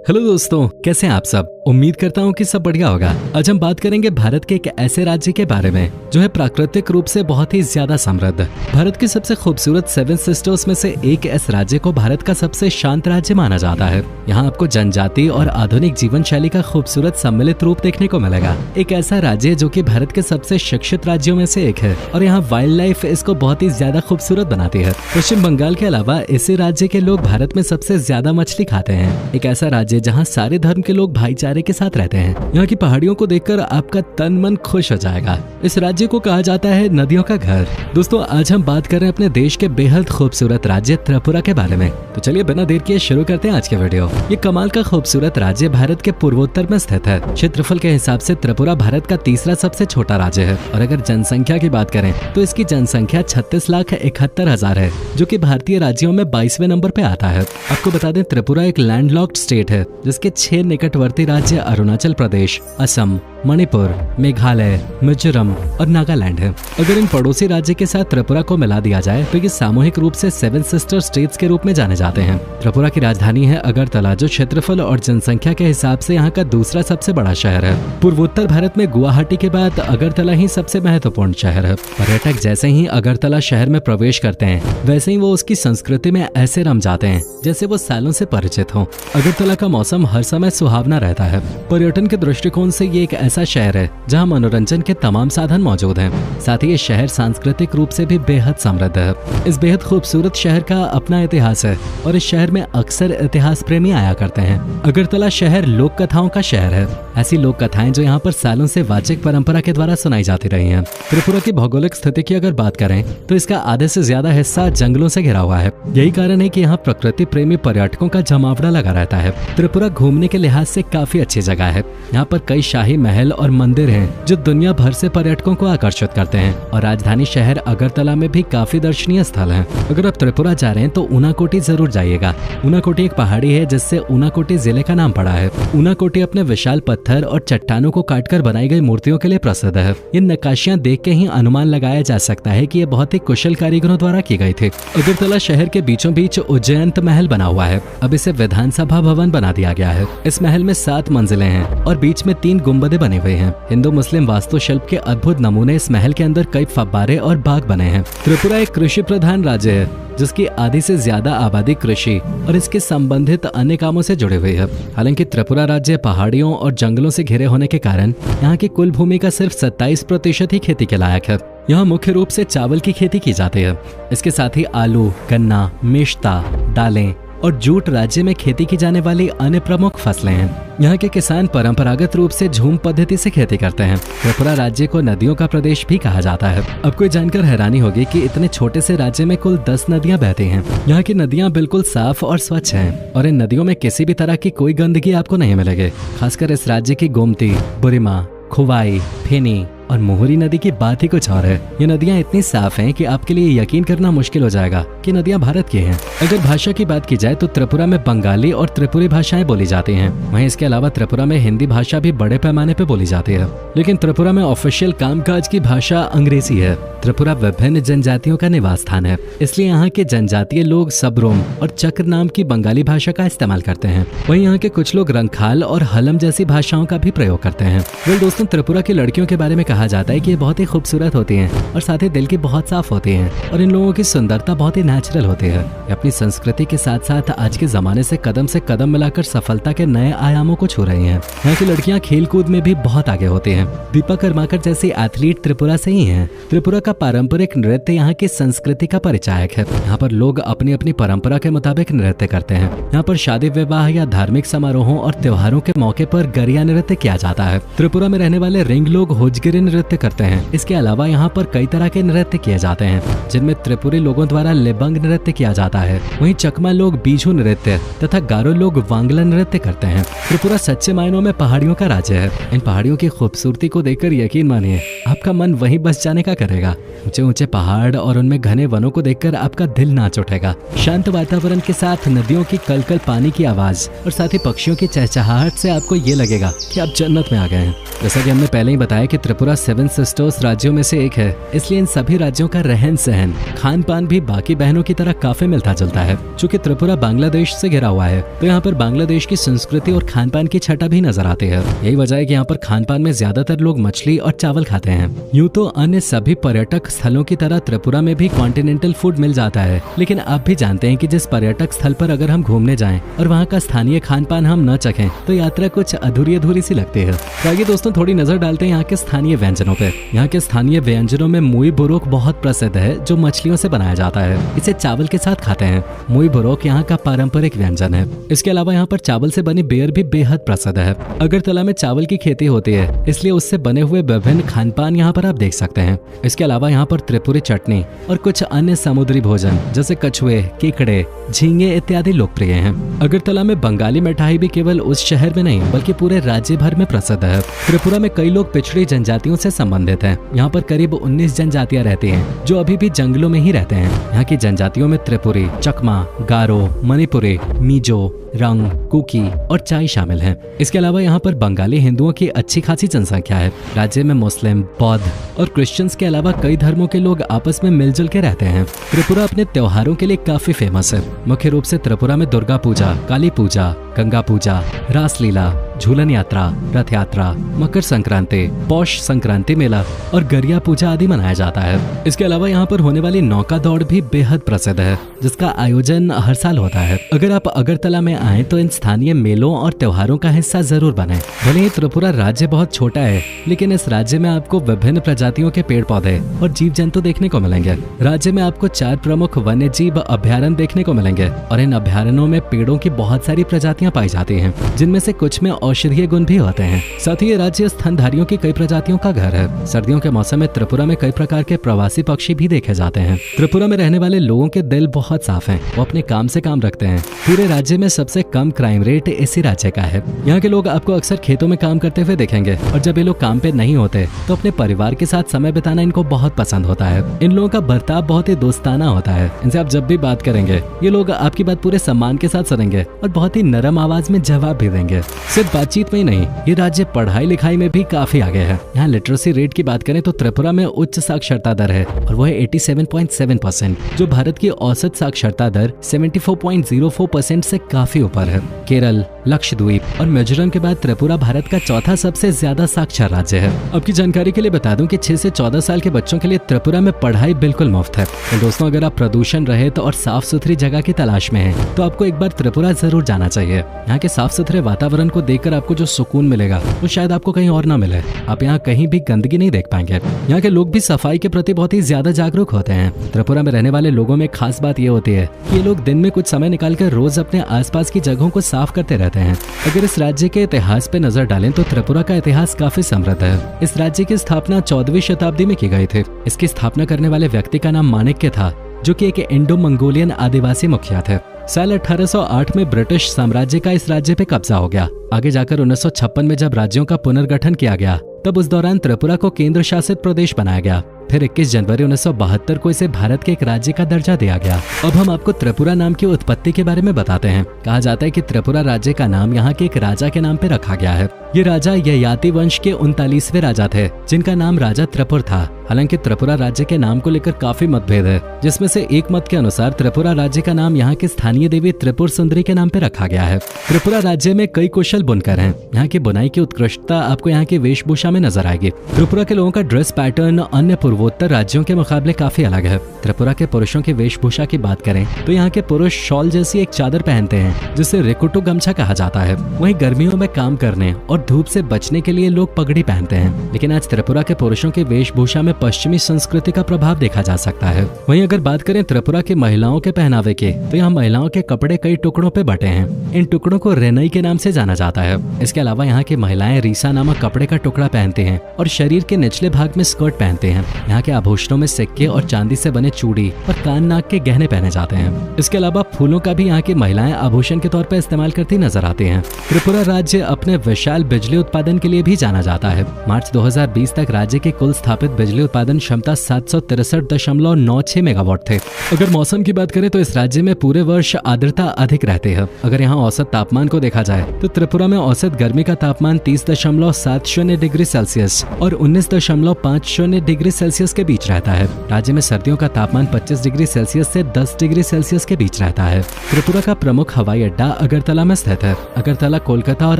Hello दोस्तों, कैसे हैं आप सब। उम्मीद करता हूँ कि सब बढ़िया होगा। आज हम बात करेंगे भारत के एक ऐसे राज्य के बारे में जो है प्राकृतिक रूप से बहुत ही ज्यादा समृद्ध। भारत की सबसे खूबसूरत 7 सिस्टर्स में से एक इस राज्य को भारत का सबसे शांत राज्य माना जाता है। यहाँ आपको जनजाति और आधुनिक जीवन शैली का खूबसूरत सम्मिलित रूप देखने को मिलेगा। एक ऐसा राज्य जो कि भारत के सबसे शिक्षित राज्यों में से एक है और यहाँ वाइल्ड लाइफ इसको बहुत ही ज्यादा खूबसूरत बनाती है। पश्चिम बंगाल के अलावा इसी राज्य के लोग भारत में सबसे ज्यादा मछली खाते हैं। एक ऐसा राज्य जहाँ सारे धर्म के लोग भाईचारे के साथ रहते हैं। यहाँ की पहाड़ियों को देखकर आपका तन मन खुश हो जाएगा। इस राज्य को कहा जाता है नदियों का घर। दोस्तों, आज हम बात कर रहे हैं अपने देश के बेहद खूबसूरत राज्य त्रिपुरा के बारे में। तो चलिए बिना देर किए शुरू करते हैं आज के वीडियो। ये कमाल का खूबसूरत राज्य भारत के पूर्वोत्तर में स्थित है। क्षेत्रफल के हिसाब से त्रिपुरा भारत का तीसरा सबसे छोटा राज्य है और अगर जनसंख्या की बात करें तो इसकी जनसंख्या 36,71,000 है, जो कि भारतीय राज्यों में 22वें नंबर पे आता है। आपको बता दें, त्रिपुरा एक लैंडलॉक्ड स्टेट है जिसके 6 निकटवर्ती राज्य अरुणाचल प्रदेश, असम, मणिपुर, मेघालय, मिजोरम और नागालैंड है। अगर इन पड़ोसी राज्य के साथ त्रिपुरा को मिला दिया जाए तो ये सामूहिक रूप से 7 सिस्टर स्टेट्स के रूप में जाने जाते हैं। त्रिपुरा की राजधानी है अगरतला, जो क्षेत्रफल और जनसंख्या के हिसाब से यहाँ का दूसरा सबसे बड़ा शहर है। पूर्वोत्तर भारत में गुवाहाटी के बाद अगरतला ही सबसे महत्वपूर्ण शहर है। पर्यटक जैसे ही अगरतला शहर में प्रवेश करते हैं वैसे ही वो उसकी संस्कृति में ऐसे रम जाते हैं जैसे वो सालों से परिचित हो। अगरतला का मौसम हर समय सुहावना रहता है। पर्यटन के दृष्टिकोण से ये एक ऐसा शहर है जहां मनोरंजन के तमाम साधन मौजूद हैं। साथ ही ये शहर सांस्कृतिक रूप से भी बेहद समृद्ध है। इस बेहद खूबसूरत शहर का अपना इतिहास है और इस शहर में अक्सर इतिहास प्रेमी आया करते हैं। अगरतला शहर लोक कथाओं का शहर है। ऐसी लोक कथाएं जो यहाँ पर सालों से वाचिक परंपरा के द्वारा सुनाई जाती रही हैं। त्रिपुरा की भौगोलिक स्थिति की अगर बात करें तो इसका आधे से ज्यादा हिस्सा जंगलों से घिरा हुआ है। यही कारण है कि यहाँ प्रकृति प्रेमी पर्यटकों का जमावड़ा लगा रहता है। त्रिपुरा घूमने के लिहाज से काफी अच्छी जगह है। यहाँ पर कई शाही महल और मंदिर हैं जो दुनिया भर से पर्यटकों को आकर्षित करते हैं और राजधानी शहर अगरतला में भी काफी दर्शनीय स्थल हैं। अगर आप त्रिपुरा जा रहे हैं तो ऊनाकोटी जरूर जाइएगा। ऊनाकोटी एक पहाड़ी है जिससे ऊनाकोटी जिले का नाम पड़ा है। ऊनाकोटी अपने विशाल पत्थर और चट्टानों को काटकर बनाई गई मूर्तियों के लिए प्रसिद्ध है। ये नक्काशियां देख के ही अनुमान लगाया जा सकता है कि ये बहुत ही कुशल कारीगरों द्वारा की गई थी। अगरतला शहर के बीचों बीच उज्जैंत महल बना हुआ है। अब इसे विधानसभा भवन बना दिया गया है। इस महल में 7 मंजिलें हैं और बीच में 3 गुंबदें बने हुए हैं। हिंदू मुस्लिम वास्तुशिल्प के अद्भुत नमूने इस महल के अंदर कई फव्वारे और बाग बने हैं। त्रिपुरा एक कृषि प्रधान राज्य है जिसकी आधी से ज्यादा आबादी कृषि और इसके संबंधित अन्य कामों से जुड़े हुए है। हालांकि त्रिपुरा राज्य पहाड़ियों और जंगलों से घिरे होने के कारण यहाँ की कुल भूमि का सिर्फ 27% ही खेती के लायक है। यहाँ मुख्य रूप से चावल की खेती की जाती है। इसके साथ ही आलू, गन्ना, मेश्ता, दालें और जूट राज्य में खेती की जाने वाली अन्य प्रमुख फसलें हैं। यहाँ के किसान परंपरागत रूप से झूम पद्धति से खेती करते हैं। त्रिपुरा राज्य को नदियों का प्रदेश भी कहा जाता है। आपको ये जानकर हैरानी होगी कि इतने छोटे से राज्य में कुल 10 नदियाँ बहती हैं। यहाँ की नदियाँ बिल्कुल साफ और स्वच्छ हैं और इन नदियों में किसी भी तरह की कोई गंदगी आपको नहीं मिलेगी। खासकर इस राज्य की गोमती, बुरिमा, खुवाई, फेनी और मोहरी नदी की बात ही कुछ और है। ये नदियाँ इतनी साफ हैं कि आपके लिए यकीन करना मुश्किल हो जाएगा कि नदियाँ भारत की हैं। अगर भाषा की बात की जाए तो त्रिपुरा में बंगाली और त्रिपुरी भाषाएं बोली जाती हैं। वहीं इसके अलावा त्रिपुरा में हिंदी भाषा भी बड़े पैमाने पे बोली जाती है। लेकिन त्रिपुरा में ऑफिशियल कामकाज की भाषा अंग्रेजी है। त्रिपुरा विभिन्न जनजातियों का निवास स्थान है, इसलिए यहाँ के जनजातीय लोग सबरोम और चक्र नाम की बंगाली भाषा का इस्तेमाल करते हैं। वहीं यहाँ के कुछ लोग रंगखाल और हलम जैसी भाषाओं का भी प्रयोग करते हैं। दोस्तों, त्रिपुरा की लड़कियों के बारे में कहा जाता है कि ये बहुत ही खूबसूरत होती हैं और साथ ही दिल की बहुत साफ होती हैं और इन लोगों की सुंदरता बहुत ही नेचुरल होती है। ये अपनी संस्कृति के साथ साथ आज के जमाने से कदम मिलाकर सफलता के नए आयामों को छू रही हैं। यहाँ की लड़कियां खेल कूद में भी बहुत आगे होती हैं। दीपा कर्माकर जैसी एथलीट त्रिपुरा से ही हैं। त्रिपुरा का पारंपरिक नृत्य यहाँ की संस्कृति का परिचायक है। यहाँ पर लोग अपनी अपनी परंपरा के मुताबिक नृत्य करते हैं। यहाँ पर शादी विवाह या धार्मिक समारोहों और त्योहारों के मौके पर गरिया नृत्य किया जाता है। त्रिपुरा में रहने वाले रिंग लोग होजगिरी नृत्य करते हैं। इसके अलावा यहाँ पर कई तरह के नृत्य किए जाते हैं जिनमें त्रिपुरी लोगों द्वारा लेबंग नृत्य किया जाता है। वहीं चकमा लोग बीजू नृत्य तथा गारो लोग वांगला नृत्य करते हैं। त्रिपुरा सच्चे मायनों में पहाड़ियों का राज्य है। इन पहाड़ियों की खूबसूरती को देखकर यकीन मानिए आपका मन वहीं बस जाने का करेगा। ऊंचे ऊंचे पहाड़ और उनमें घने वनों को देखकर आपका दिल नाच उठेगा। शांत वातावरण के साथ नदियों की कलकल पानी की आवाज और साथ ही पक्षियों की चहचहाहट से आपको ये लगेगा कि आप जन्नत में आ गए हैं। जैसा कि हमने पहले ही बताया कि त्रिपुरा त्रिपुरा 7 सिस्टर्स राज्यों में से एक है, इसलिए इन सभी राज्यों का रहन सहन, खान पान भी बाकी बहनों की तरह काफी मिलता जुलता है। चूंकि त्रिपुरा बांग्लादेश से घिरा हुआ है, तो यहाँ पर बांग्लादेश की संस्कृति और खान पान की छटा भी नजर आती है। यही वजह है कि यहाँ पर खान पान में ज्यादातर लोग मछली और चावल खाते हैं। यूँ तो अन्य सभी पर्यटक स्थलों की तरह त्रिपुरा में भी कॉन्टिनेंटल फूड मिल जाता है, लेकिन आप भी जानते हैं कि जिस पर्यटक स्थल पर अगर हम घूमने जाएं और वहाँ का स्थानीय खान पान हम न चखें तो यात्रा कुछ अधूरी सी लगती है। तो आइए दोस्तों थोड़ी नजर डालते हैं यहाँ के स्थानीय व्यंजनों पे। यहाँ के स्थानीय व्यंजनों में मुई बुरोक बहुत प्रसिद्ध है, जो मछलियों से बनाया जाता है। इसे चावल के साथ खाते हैं। मुई बुरोक यहाँ का पारंपरिक व्यंजन है। इसके अलावा यहाँ पर चावल से बनी बेर भी बेहद प्रसिद्ध है। अगरतला में चावल की खेती होती है, इसलिए उससे बने हुए विभिन्न खान पान यहाँ पर आप देख सकते हैं। इसके अलावा यहाँ पर त्रिपुरी चटनी और कुछ अन्य समुद्री भोजन जैसे कछुए, केकड़े, झींगे इत्यादि लोकप्रिय हैं। अगरतला में बंगाली मिठाई भी केवल उस शहर में नहीं बल्कि पूरे राज्य भर में प्रसिद्ध है। त्रिपुरा में कई लोग पिछड़ी जनजातियों से संबंधित हैं। यहाँ पर करीब 19 जनजातियां रहती हैं, जो अभी भी जंगलों में ही रहते हैं। यहाँ की जनजातियों में त्रिपुरी, चकमा, गारो, मणिपुरी, मिजो, रंग, कुकी और चाई शामिल हैं। इसके अलावा यहाँ पर बंगाली हिंदुओं की अच्छी खासी जनसंख्या है। राज्य में मुस्लिम, बौद्ध और क्रिश्चियंस के अलावा कई धर्मों के लोग आपस में मिलजुल के रहते हैं। त्रिपुरा अपने त्योहारों के लिए काफी फेमस है। मुख्य रूप से त्रिपुरा में दुर्गा पूजा, काली पूजा, गंगा पूजा, रासलीला, झूलन यात्रा, रथ यात्रा, मकर संक्रांति, पौष संक्रांति मेला और गरिया पूजा आदि मनाया जाता है। इसके अलावा यहाँ पर होने वाली नौका दौड़ भी बेहद प्रसिद्ध है, जिसका आयोजन हर साल होता है। अगर आप अगरतला में आए तो इन स्थानीय मेलों और त्योहारों का हिस्सा जरूर बने। भले ही त्रिपुरा राज्य बहुत छोटा है, लेकिन इस राज्य में आपको विभिन्न प्रजातियों के पेड़ पौधे और जीव जंतु देखने को मिलेंगे। राज्य में आपको 4 प्रमुख वन्य जीव अभ्यारण्य देखने को मिलेंगे और इन अभ्यारण्यों में पेड़ों की बहुत सारी प्रजातियां पाई जाती हैं, जिनमें से कुछ में औषधीय गुण भी होते हैं। साथ ही ये राज्य स्तनधारियों की कई प्रजातियों का घर है। सर्दियों के मौसम में त्रिपुरा में कई प्रकार के प्रवासी पक्षी भी देखे जाते हैं। त्रिपुरा में रहने वाले लोगों के दिल बहुत साफ हैं, वो अपने काम से काम रखते हैं। पूरे राज्य में सबसे कम क्राइम रेट इसी राज्य का है। यहाँ के लोग आपको अक्सर खेतों में काम करते हुए देखेंगे और जब ये लोग काम पे नहीं होते तो अपने परिवार के साथ समय बिताना इनको बहुत पसंद होता है। इन लोगों का बर्ताव बहुत ही दोस्ताना होता है। इनसे आप जब भी बात करेंगे ये लोग आपकी बात पूरे सम्मान के साथ सुनेंगे और बहुत ही नरम आवाज में जवाब भी देंगे। सिर्फ बातचीत में ही नहीं, ये राज्य पढ़ाई लिखाई में भी काफी आगे है। यहाँ लिटरेसी रेट की बात करें तो त्रिपुरा में उच्च साक्षरता दर है और वो है 87.7%, जो भारत की औसत साक्षरता दर 74.04% से काफी ऊपर है। केरल, लक्षद्वीप और मिजोरम के बाद त्रिपुरा भारत का चौथा सबसे ज्यादा साक्षर राज्य है। आपकी जानकारी के लिए बता दूं कि 6 से 14 साल के बच्चों के लिए त्रिपुरा में पढ़ाई बिल्कुल मुफ्त है। तो दोस्तों, अगर आप प्रदूषण रहित और साफ सुथरी जगह की तलाश में हैं, तो आपको एक बार त्रिपुरा जरूर जाना चाहिए। यहाँ के साफ सुथरे वातावरण को देखकर आपको जो सुकून मिलेगा वो शायद आपको कहीं और ना मिले। आप यहाँ कहीं भी गंदगी नहीं देख पाएंगे। यहाँ के लोग भी सफाई के प्रति बहुत ही ज्यादा जागरूक होते हैं। त्रिपुरा में रहने वाले लोगों में खास बात ये होती है कि ये लोग दिन में कुछ समय निकालकर रोज अपने आसपास की जगहों को साफ करते रहते हैं। अगर इस राज्य के इतिहास पे नजर डालें तो त्रिपुरा का इतिहास काफी समृद्ध है। इस राज्य की स्थापना 14वीं शताब्दी में की गई थी। इसकी स्थापना करने वाले व्यक्ति का नाम माणिक्य था, जो कि एक इंडो मंगोलियन आदिवासी मुखिया थे। साल 1808 में ब्रिटिश साम्राज्य का इस राज्य पे कब्जा हो गया। आगे जाकर 1956 में जब राज्यों का पुनर्गठन किया गया, तब उस दौरान त्रिपुरा को केंद्र शासित प्रदेश बनाया गया। फिर 21 जनवरी 1972 को इसे भारत के एक राज्य का दर्जा दिया गया। अब हम आपको त्रिपुरा नाम की उत्पत्ति के बारे में बताते हैं। कहा जाता है कि त्रिपुरा राज्य का नाम यहाँ के एक राजा के नाम पे रखा गया है। ये राजा ययाति वंश के 39वें राजा थे, जिनका नाम राजा त्रिपुर था। हालांकि त्रिपुरा राज्य के नाम को लेकर काफी मतभेद है, जिसमें से एक मत के अनुसार त्रिपुरा राज्य का नाम यहाँ की स्थानीय देवी त्रिपुर सुंदरी के नाम पे रखा गया है। त्रिपुरा राज्य में कई कुशल बुनकर हैं। यहाँ की बुनाई की उत्कृष्टता आपको यहाँ की वेशभूषा में नजर आएगी। त्रिपुरा के लोगों का ड्रेस पैटर्न अन्य पूर्वोत्तर राज्यों के मुकाबले काफी अलग है। त्रिपुरा के पुरुषों की वेशभूषा की बात करें तो यहाँ के पुरुष शॉल जैसी एक चादर पहनते हैं, जिसे रिकुटू गमछा कहा जाता है। वहीं गर्मियों में काम करने और धूप से बचने के लिए लोग पगड़ी पहनते हैं। लेकिन आज त्रिपुरा के पुरुषों की वेशभूषा में पश्चिमी संस्कृति का प्रभाव देखा जा सकता है। वहीं अगर बात करें त्रिपुरा की महिलाओं के पहनावे की, तो यहाँ महिलाओं के कपड़े कई टुकड़ों पे बटे हैं। इन टुकड़ों को रेनई के नाम से जाना जाता है। इसके अलावा यहाँ की महिलाएं रीसा नामक कपड़े का टुकड़ा पहनती हैं और शरीर के निचले भाग में स्कर्ट पहनते हैं। यहाँ के आभूषणों में सिक्के और चांदी से बने चूड़ी और कान नाक के गहने पहने जाते हैं। इसके अलावा फूलों का भी यहाँ की महिलाएं आभूषण के तौर पर इस्तेमाल करती नजर आती हैं। त्रिपुरा राज्य अपने विशाल बिजली उत्पादन के लिए भी जाना जाता है। मार्च 2020 तक राज्य की कुल स्थापित बिजली उत्पादन क्षमता 763.96 मेगावाट थे। अगर मौसम की बात करें तो इस राज्य में पूरे वर्ष आर्द्रता अधिक रहती है। अगर यहाँ औसत तापमान को देखा जाए तो त्रिपुरा में औसत गर्मी का तापमान 30.70 डिग्री सेल्सियस और 19.50 डिग्री सेल्सियस के बीच रहता है। राज्य में सर्दियों का तापमान 25 डिग्री सेल्सियस से 10 डिग्री सेल्सियस के बीच रहता है। त्रिपुरा का प्रमुख हवाई अड्डा अगरतला में स्थित है। अगरतला कोलकाता और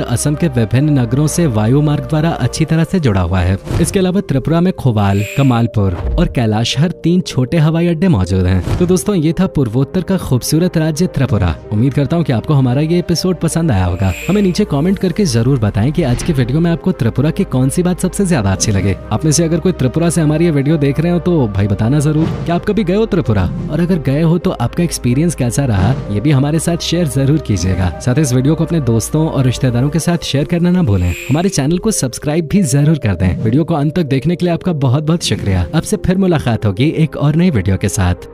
असम के विभिन्न नगरों से वायु मार्ग द्वारा अच्छी तरह से जुड़ा हुआ है। इसके अलावा त्रिपुरा में खोवाल, कमालपुर और कैलाशहर 3 छोटे हवाई अड्डे मौजूद हैं। तो दोस्तों ये था पूर्वोत्तर का खूबसूरत राज्य त्रिपुरा। उम्मीद करता हूँ कि आपको हमारा ये एपिसोड पसंद आया होगा। हमें नीचे कमेंट करके जरूर बताएं कि आज की वीडियो में आपको त्रिपुरा की कौन सी बात सबसे ज्यादा अच्छी लगे। आप में से अगर कोई त्रिपुरा से हमारी ये वीडियो देख रहे हो तो भाई बताना जरूर कि आप कभी गए हो त्रिपुरा, और अगर गए हो तो आपका एक्सपीरियंस कैसा रहा ये भी हमारे साथ शेयर जरूर कीजिएगा। साथ ही इस वीडियो को अपने दोस्तों और रिश्तेदारों के साथ शेयर करना ना भूलें। हमारे चैनल को सब्सक्राइब भी जरूर कर दें। वीडियो को अंत तक देखने के लिए आपका बहुत बहुत शुक्रिया। आपसे फिर मुलाकात होगी एक और नई वीडियो के साथ।